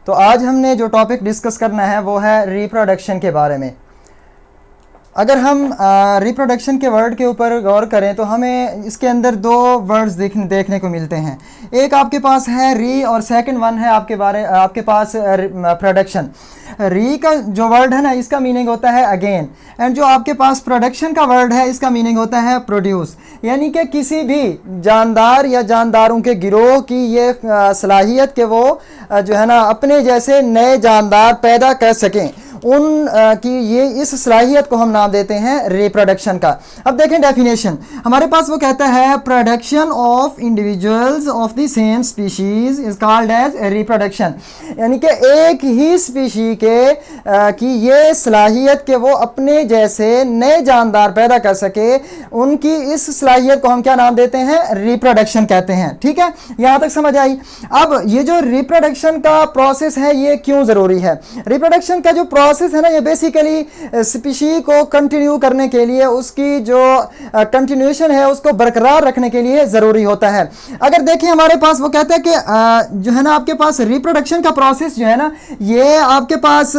तो आज हमने जो टॉपिक डिस्कस करना है वो है रिप्रोडक्शन के बारे में। अगर हम रिप्रोडक्शन के वर्ड के ऊपर गौर करें तो हमें इसके अंदर दो वर्ड्स देखने को मिलते हैं। एक आपके पास है री और सेकंड वन है आपके पास प्रोडक्शन। री का जो वर्ड है ना, इसका मीनिंग होता है अगेन, एंड जो आपके पास प्रोडक्शन का वर्ड है इसका मीनिंग होता है प्रोड्यूस। यानी कि किसी भी जानदार या जानदारों के गिरोह की ये सलाहियत कि वो जो है ना अपने जैसे नए जानदार पैदा कर सकें, उन की ये इस सलाहियत को हम नाम देते हैं रिप्रोडक्शन का। अब देखें डेफिनेशन हमारे पास, वो कहता है production of individuals of the same species is called as reproduction. यानी कि एक ही स्पीशी के की ये सलाहियत कि वो अपने जैसे नए जानदार पैदा कर सके, उनकी इस सलाहियत को हम क्या नाम देते हैं? रिप्रोडक्शन कहते हैं। ठीक है, यहाँ तक समझ आई। अब ये जो रिप्रोडक्शन का प्रोसेस है ये क्यों ज़रूरी है? रिप्रोडक्शन का जो प्रोसेस है ना, ये बेसिकली स्पीशी को कंटिन्यू करने के लिए, उसकी जो कंटिन्यूएशन है उसको बरकरार रखने के लिए ज़रूरी होता है। अगर देखिए हमारे पास वो कहता है कि जो है ना आपके पास रिप्रोडक्शन का प्रोसेस जो है ना, ये आपके पास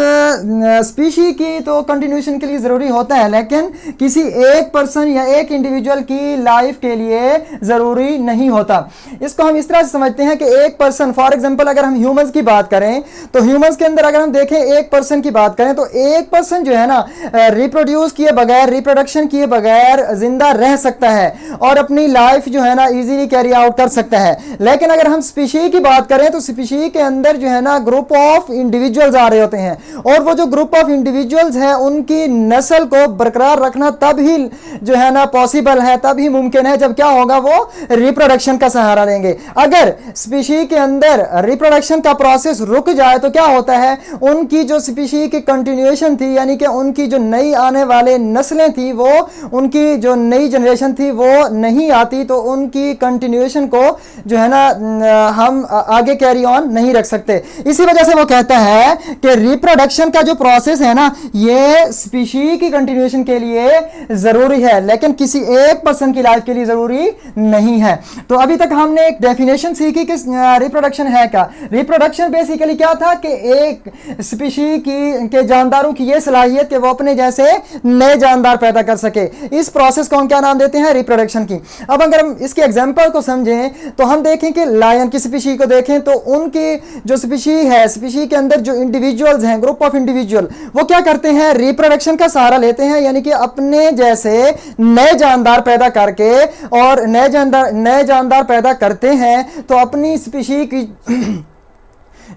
स्पीशी की तो कंटिन्यूएशन के लिए ज़रूरी होता है, लेकिन किसी एक पर्सन या एक इंडिविजुअल की लाइफ के लिए ज़रूरी नहीं होता। इसको हम इस तरह से समझते हैं कि एक पर्सन, फॉर एग्जांपल अगर हम ह्यूमंस की बात करें तो ह्यूमंस के अंदर अगर हम देखें एक पर्सन की बात करें तो एक पर्सन जो है ना रिप्रोड्यूस किए बगैर, रिप्रोडक्शन किए बगैर जिंदा रह सकता है और अपनी लाइफ जो है ना इजीली कैरी आउट कर सकता है। लेकिन अगर हम स्पीशी की बात करें तो स्पीशी के अंदर जो है ना ग्रुप ऑफ इंडिविजुअल्स आ रहे होते हैं, और वो जो ग्रुप ऑफ इंडिविजुअल्स हैं उनकी नस्ल को बरकरार रखना तब ही जो है ना पॉसिबल है, तब ही मुमकिन है जब क्या होगा, वो रिप्रोडक्शन का सहारा लेंगे। अगर स्पीशी के अंदर रिप्रोडक्शन का प्रोसेस रुक जाए तो क्या होता है, उनकी जो स्पीशी की कंटिन्यूएशन थी, यानी कि उनकी जो नई आने वाले नस्लें थी, वो उनकी जो नई जनरेशन थी वो नहीं आती, तो उनकी कंटिन्यूएशन को जो है ना हम आगे कैरी ऑन नहीं रख सकते। इसी वजह से वो कहता है कि रिप्रोडक्शन का जो प्रोसेस है ना, ये स्पीशी की कंटिन्यूएशन के लिए जरूरी है, लेकिन किसी एक पर्सन की लाइफ के लिए जरूरी नहीं है। तो अभी तक हमने एक डेफिनेशन सीखी कि रिप्रोडक्शन है क्या। रिप्रोडक्शन बेसिकली क्या था कि एक स्पीशी के जानदारों की ये सलाहियत कि वो अपने जैसे नए जानदार पैदा कर सके, इस प्रोसेस को हम क्या नाम देते हैं? रिप्रोडक्शन की। अब अगर हम इसके एग्जांपल को समझें तो हम देखें कि लायन की स्पीशी को देखें तो उनकी जो स्पीशी है, स्पीशी के अंदर जो इंडिविजुअल्स हैं, ग्रुप ऑफ इंडिविजुअल, वो क्या करते हैं? रिप्रोडक्शन का सहारा लेते हैं, यानी कि अपने जैसे नए जानदार पैदा करके, और नए जानदार पैदा करते हैं तो अपनी स्पीशी की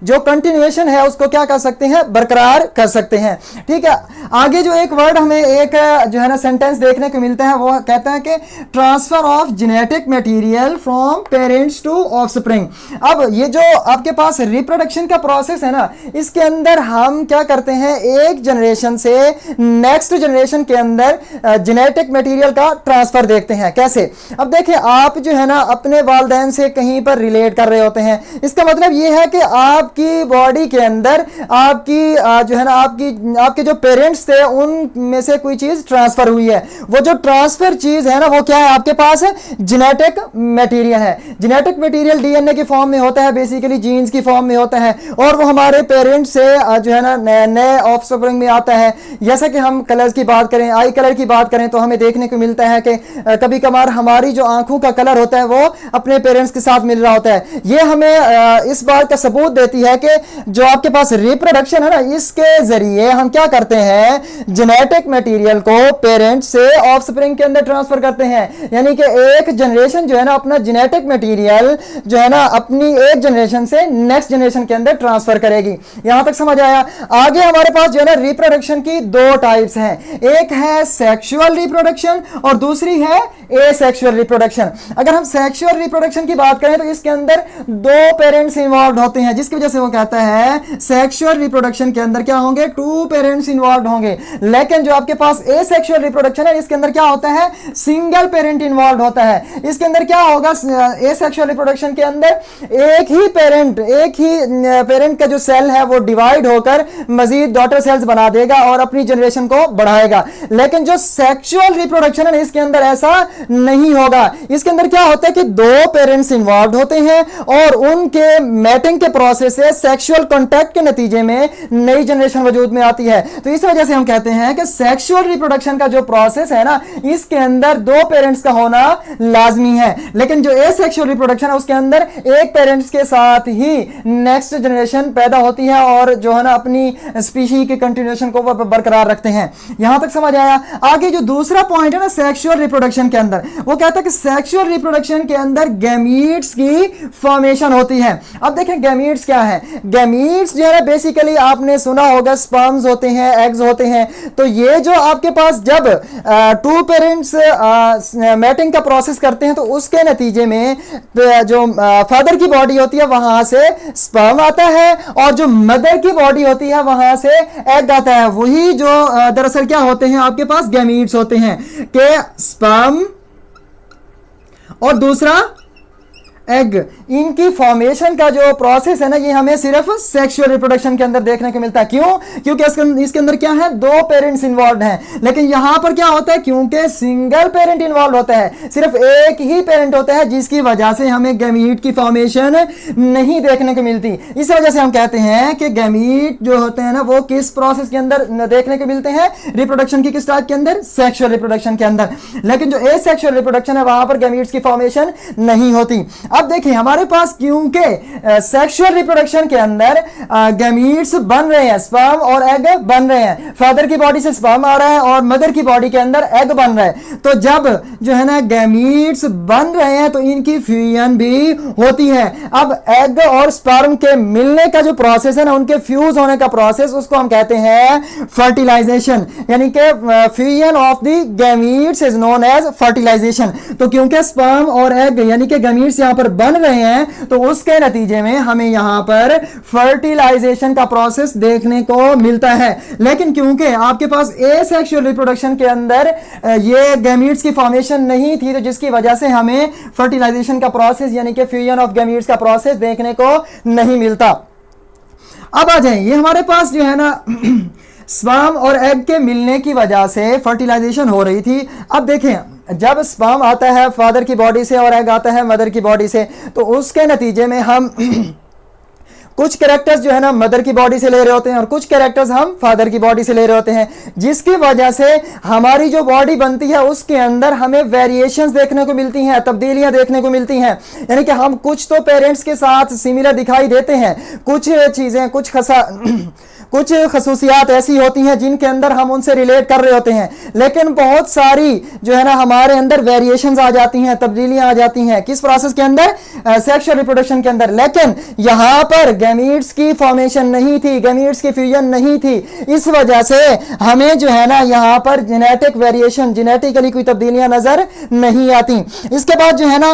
जो कंटिन्यूएशन है उसको क्या कर सकते हैं? बरकरार कर सकते हैं। ठीक है, आगे जो एक वर्ड हमें एक जो है ना सेंटेंस देखने को मिलता है, वो कहता है कि transfer of genetic material from parents to offspring. अब ये जो आपके पास रिप्रोडक्शन का प्रोसेस है ना, इसके अंदर हम क्या करते हैं, एक जनरेशन से नेक्स्ट जनरेशन के अंदर जेनेटिक मटेरियल का ट्रांसफर देखते हैं। कैसे? अब देखिए, आप जो है ना अपने वालिदैन से कहीं पर रिलेट कर रहे होते हैं, इसका मतलब ये है कि आपकी बॉडी के अंदर आपकी जो है ना आपके जो पेरेंट्स थे उनमें से कोई चीज ट्रांसफर हुई है। वो जो ट्रांसफर चीज है ना, वो क्या है? आपके पास जेनेटिक मटेरियल है। जेनेटिक मटेरियल डीएनए की फॉर्म में होता है, बेसिकली जीन्स की फॉर्म में होता है, और वो हमारे पेरेंट्स से जो है ना नए ऑफस्प्रिंग में आता है। जैसा कि हम कलर्स की बात करें, आई कलर की बात करें तो हमें देखने को मिलता है कि कभी कभार हमारी जो आंखों का कलर होता है वो अपने पेरेंट्स के साथ मिल रहा होता है। ये हमें इस बात का सबूत देती है कि जो आपके पास रिप्रोडक्शन है ना, इसके जरिए हम क्या करते हैं, जेनेटिक मटेरियल को पेरेंट से ऑफस्प्रिंग के अंदर ट्रांसफर करते हैं। यानी कि एक जनरेशन जो है ना अपना जेनेटिक मटेरियल जो है ना अपनी एक जनरेशन से नेक्स्ट जनरेशन के अंदर ट्रांसफर करेगी। यहां तक समझ आया? आगे हमारे पास जो है ना रिप्रोडक्शन की दो टाइप्स हैं, एक है सेक्सुअल रिप्रोडक्शन और दूसरी है एसेक्सुअल रिप्रोडक्शन। अगर हम सेक्सुअल रिप्रोडक्शन की बात करें तो इसके अंदर दो पेरेंट्स इन्वॉल्व होते हैं, जिसकी वजह से वो कहता है सेक्सुअल रिप्रोडक्शन के अंदर क्या होंगे, टू पेरेंट्स इन्वॉल्व होंगे। लेकिन जो आपके पास एसेक्सुअल रिप्रोडक्शन है इसके अंदर क्या होता है, सिंगल पेरेंट इन्वॉल्व होता है। इसके अंदर क्या होगा, एसेक्सुअल रिप्रोडक्शन के अंदर एक ही पेरेंट का जो सेल है वो डिवाइड होकर मजीद डॉटर सेल्स बना देगा और अपनी जनरेशन को बढ़ाएगा। लेकिन जो सेक्सुअल रिप्रोडक्शन है इसके अंदर ऐसा नहीं होगा। इसके अंदर क्या होता है कि दो पेरेंट्स इन्वॉल्व होते हैं और उनके मैटिंग के प्रोसेस वजह से सेक्सुअल कॉन्टैक्ट के नतीजे में नई जनरेशन वजूद में आती है। तो इस वजह से हम कहते हैं कि सेक्सुअल रिप्रोडक्शन का जो प्रोसेस है ना, इसके अंदर दो पेरेंट्स का होना लाजमी है। लेकिन जो एसेक्सुअल रिप्रोडक्शन है उसके अंदर एक पेरेंट्स के साथ ही नेक्स्ट जनरेशन पैदा होती है और जो है ना अपनी स्पीशी के कंटिन्यूएशन को बरकरार रखते हैं। यहां तक समझ आया। आगे जो दूसरा पॉइंट है ना सेक्सुअल रिप्रोडक्शन के अंदर, वो कहता है कि सेक्सुअल रिप्रोडक्शन के अंदर गैमीट्स की फॉर्मेशन होती है। अब देखें गैमीट्स क्या है। गैमीट्स जो है बेसिकली आपने सुना होगा स्पर्म्स होते हैं, एग्स होते हैं। तो ये जो आपके पास जब टू पेरेंट्स मैटिंग का प्रोसेस करते हैं तो उसके नतीजे में जो फादर की बॉडी होती है वहां से स्पर्म आता है और जो मदर की बॉडी होती है वहां से एग आता है। वही जो दरअसल क्या होते हैं आपके पास गैमीट्स होते हैं कि स्पर्म और दूसरा एग, इनकी फॉर्मेशन का जो प्रोसेस है ना ये हमें सिर्फ सेक्सुअल रिप्रोडक्शन के अंदर देखने को मिलता है। क्यों? क्योंकि इसके अंदर क्या है, दो पेरेंट्स इन्वॉल्व हैं। लेकिन यहां पर क्या होता है, क्योंकि सिंगल पेरेंट इन्वॉल्व होता है, सिर्फ एक ही पेरेंट होता है, जिसकी वजह से हमें गैमीट की फॉर्मेशन नहीं देखने को मिलती। इस वजह से हम कहते हैं कि गैमीट जो होते हैं ना वो किस प्रोसेस के अंदर देखने को मिलते हैं, रिप्रोडक्शन की किस टाइप के अंदर, सेक्सुअल रिप्रोडक्शन के अंदर। लेकिन जो एसेक्सुअल रिप्रोडक्शन है वहां पर गैमीट्स की फॉर्मेशन नहीं होती। अब देखिए हमारे पास क्योंकि सेक्सुअल रिप्रोडक्शन के अंदर गैमीट्स बन रहे हैं, स्पर्म और एग बन रहे हैं, फादर की बॉडी से स्पर्म आ रहा है और मदर की बॉडी के अंदर एग बन रहा है। तो जब जो है ना गैमीट्स बन रहे हैं तो इनकी फ्यूजन भी होती है। अब एग और स्पर्म के मिलने का जो प्रोसेस है ना, उनके फ्यूज होने का प्रोसेस, उसको हम कहते हैं फर्टिलाइजेशन, यानी कि fusion of the gametes is known as fertilisation. तो क्योंकि स्पर्म और एग यानी कि गैमीट्स यहां पर बन रहे हैं तो उसके नतीजे में हमें यहां पर फर्टिलाइजेशन का प्रोसेस देखने को मिलता है। लेकिन क्योंकि आपके पास एसेक्सुअल रिप्रोडक्शन के अंदर ये गैमीट्स की फॉर्मेशन नहीं थी, तो जिसकी वजह से हमें फर्टिलाइजेशन का प्रोसेस यानी कि फ्यूजन ऑफ गैमीट्स का प्रोसेस देखने को नहीं मिलता। अब आ जाए, ये हमारे पास जो है ना स्पर्म और एग के मिलने की वजह से फर्टिलाइजेशन हो रही थी। अब देखें जब स्पर्म आता है फादर की बॉडी से और एग आता है मदर की बॉडी से, तो उसके नतीजे में हम कुछ कैरेक्टर्स जो है ना मदर की बॉडी से ले रहे होते हैं और कुछ कैरेक्टर्स हम फादर की बॉडी से ले रहे होते हैं, जिसकी वजह से हमारी जो बॉडी बनती है उसके अंदर हमें वेरिएशंस देखने को मिलती हैं, तब्दीलियां देखने को मिलती हैं। यानी कि हम कुछ तो पेरेंट्स के साथ सिमिलर दिखाई देते हैं, कुछ चीजें कुछ खसूसियात ऐसी होती हैं जिनके अंदर हम उनसे रिलेट कर रहे होते हैं, लेकिन बहुत सारी जो है ना हमारे अंदर वेरिएशंस आ जाती हैं, तब्दीलियां आ जाती हैं। किस प्रोसेस के अंदर? सेक्सुअल रिप्रोडक्शन के अंदर। लेकिन यहां पर गैमीट्स की फॉर्मेशन नहीं थी, गैमीट्स की फ्यूजन नहीं थी। इस वजह से हमें जो है ना यहां पर जेनेटिक वेरिएशन, जेनेटिकली कोई तब्दीलियां नजर नहीं आती। इसके बाद जो है ना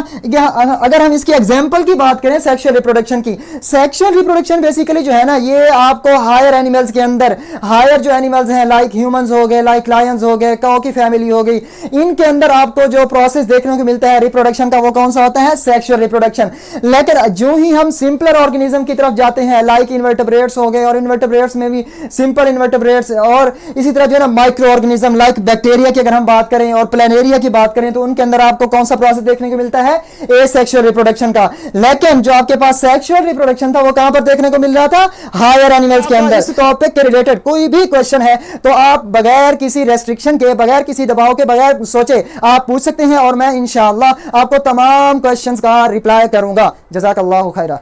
अगर हम इसकी एग्जाम्पल की बात करें सेक्सुअल रिप्रोडक्शन की, सेक्सुअल रिप्रोडक्शन बेसिकली जो है ना ये आपको हायर एनिमल्स के अंदर, हायर जो एनिमल्स हैं लाइक ह्यूमंस हो गए, लाइक लायंस हो गए, काऊ की फैमिली हो गई, इनके अंदर आपको जो प्रोसेस देखने को मिलता है रिप्रोडक्शन का वो कौन सा होता है? Sexual reproduction. लेकिन जो ही हम सिंपलर ऑर्गेनिज्म की तरफ जाते हैं लाइक इन्वर्टेब्रेट्स हो गए, और इन्वर्टेब्रेट्स में भी सिंपल इन्वर्टेब्रेट्स, और इसी तरह जो है ना माइक्रो ऑर्गेनिज्म लाइक बैक्टीरिया की अगर हम बात करें और प्लेनेरिया की बात करें, तो उनके अंदर आपको कौन सा प्रोसेस देखने को मिलता है? एसेक्सुअल रिप्रोडक्शन का। लेकिन जो आपके पास सेक्सुअल रिप्रोडक्शन था वो कहां पर देखने को मिल रहा था? हायर एनिमल्स के अंदर। टॉपिक के रिलेटेड कोई भी क्वेश्चन है तो आप बगैर किसी रेस्ट्रिक्शन के, बगैर किसी दबाव के, बगैर सोचे आप पूछ सकते हैं और मैं इंशाअल्लाह आपको तमाम क्वेश्चंस का रिप्लाई करूंगा। जज़ाकल्लाहु खैरा।